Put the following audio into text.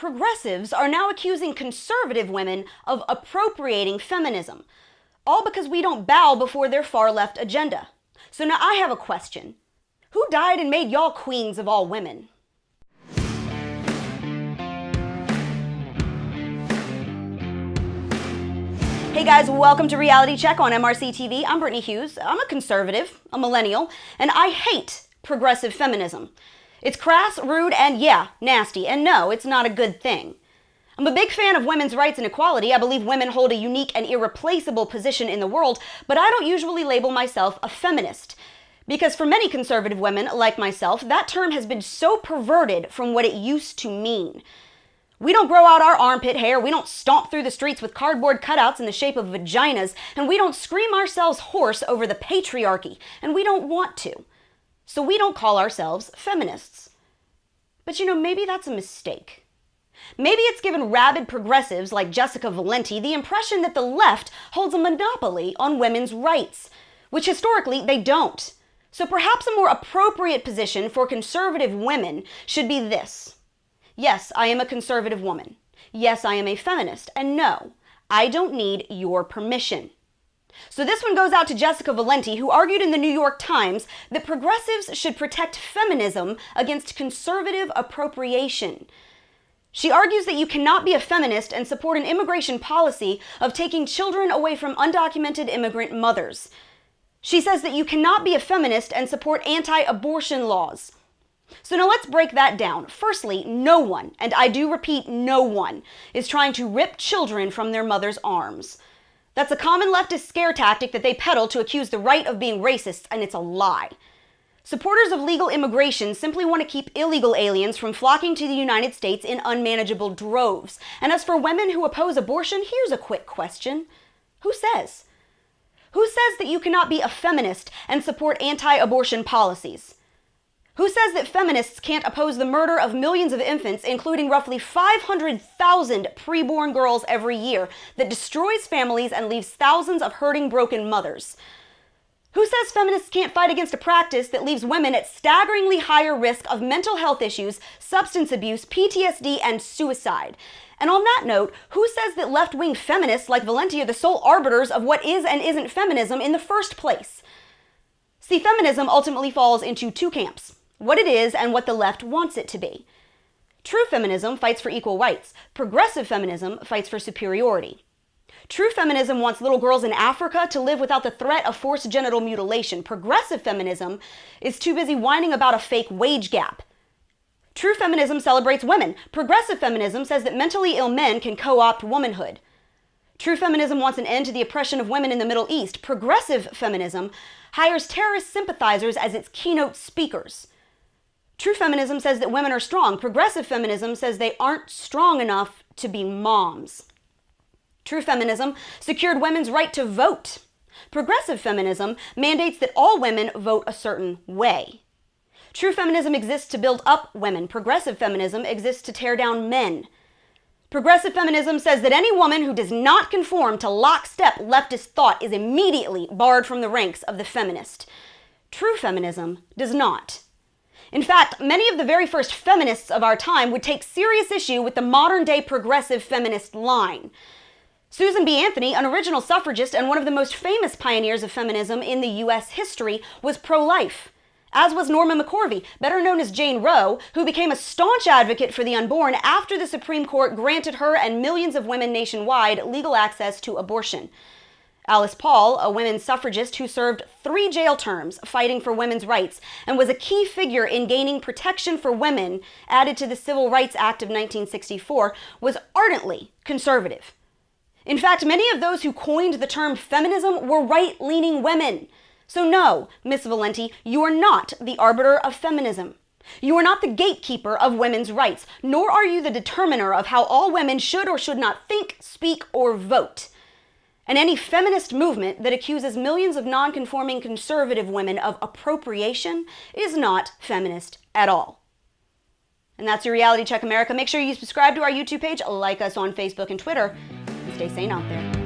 progressives are now accusing conservative women of appropriating feminism, all because we don't bow before their far-left agenda. So now I have a question. Who died and made y'all queens of all women? Hey guys, welcome to Reality Check on MRC TV. I'm Brittany Hughes. I'm a conservative, a millennial, and I hate progressive feminism. It's crass, rude, and yeah, nasty. And no, it's not a good thing. I'm a big fan of women's rights and equality. I believe women hold a unique and irreplaceable position in the world, but I don't usually label myself a feminist. Because for many conservative women, like myself, that term has been so perverted from what it used to mean. We don't grow out our armpit hair, we don't stomp through the streets with cardboard cutouts in the shape of vaginas, and we don't scream ourselves hoarse over the patriarchy, and we don't want to. So we don't call ourselves feminists. But maybe that's a mistake. Maybe it's given rabid progressives like Jessica Valenti the impression that the left holds a monopoly on women's rights, which historically they don't. So perhaps a more appropriate position for conservative women should be this. Yes, I am a conservative woman. Yes, I am a feminist. And no, I don't need your permission. So this one goes out to Jessica Valenti, who argued in the New York Times that progressives should protect feminism against conservative appropriation. She argues that you cannot be a feminist and support an immigration policy of taking children away from undocumented immigrant mothers. She says that you cannot be a feminist and support anti-abortion laws. So now let's break that down. Firstly, no one, and I do repeat, no one, is trying to rip children from their mother's arms. That's a common leftist scare tactic that they peddle to accuse the right of being racist, and it's a lie. Supporters of legal immigration simply want to keep illegal aliens from flocking to the United States in unmanageable droves. And as for women who oppose abortion, here's a quick question. Who says? Who says that you cannot be a feminist and support anti-abortion policies? Who says that feminists can't oppose the murder of millions of infants, including roughly 500,000 preborn girls every year, that destroys families and leaves thousands of hurting, broken mothers? Who says feminists can't fight against a practice that leaves women at staggeringly higher risk of mental health issues, substance abuse, PTSD, and suicide? And on that note, who says that left-wing feminists like Valenti are the sole arbiters of what is and isn't feminism in the first place? See, feminism ultimately falls into two camps: what it is and what the left wants it to be. True feminism fights for equal rights. Progressive feminism fights for superiority. True feminism wants little girls in Africa to live without the threat of forced genital mutilation. Progressive feminism is too busy whining about a fake wage gap. True feminism celebrates women. Progressive feminism says that mentally ill men can co-opt womanhood. True feminism wants an end to the oppression of women in the Middle East. Progressive feminism hires terrorist sympathizers as its keynote speakers. True feminism says that women are strong. Progressive feminism says they aren't strong enough to be moms. True feminism secured women's right to vote. Progressive feminism mandates that all women vote a certain way. True feminism exists to build up women. Progressive feminism exists to tear down men. Progressive feminism says that any woman who does not conform to lockstep leftist thought is immediately barred from the ranks of the feminist. True feminism does not. In fact, many of the very first feminists of our time would take serious issue with the modern-day progressive feminist line. Susan B. Anthony, an original suffragist and one of the most famous pioneers of feminism in the U.S. history, was pro-life, as was Norma McCorvey, better known as Jane Roe, who became a staunch advocate for the unborn after the Supreme Court granted her and millions of women nationwide legal access to abortion. Alice Paul, a women's suffragist who served 3 jail terms fighting for women's rights and was a key figure in gaining protection for women added to the Civil Rights Act of 1964, was ardently conservative. In fact, many of those who coined the term feminism were right-leaning women. So no, Miss Valenti, you are not the arbiter of feminism. You are not the gatekeeper of women's rights, nor are you the determiner of how all women should or should not think, speak, or vote. And any feminist movement that accuses millions of non-conforming conservative women of appropriation is not feminist at all. And that's your Reality Check America. Make sure you subscribe to our YouTube page, like us on Facebook and Twitter, and stay sane out there.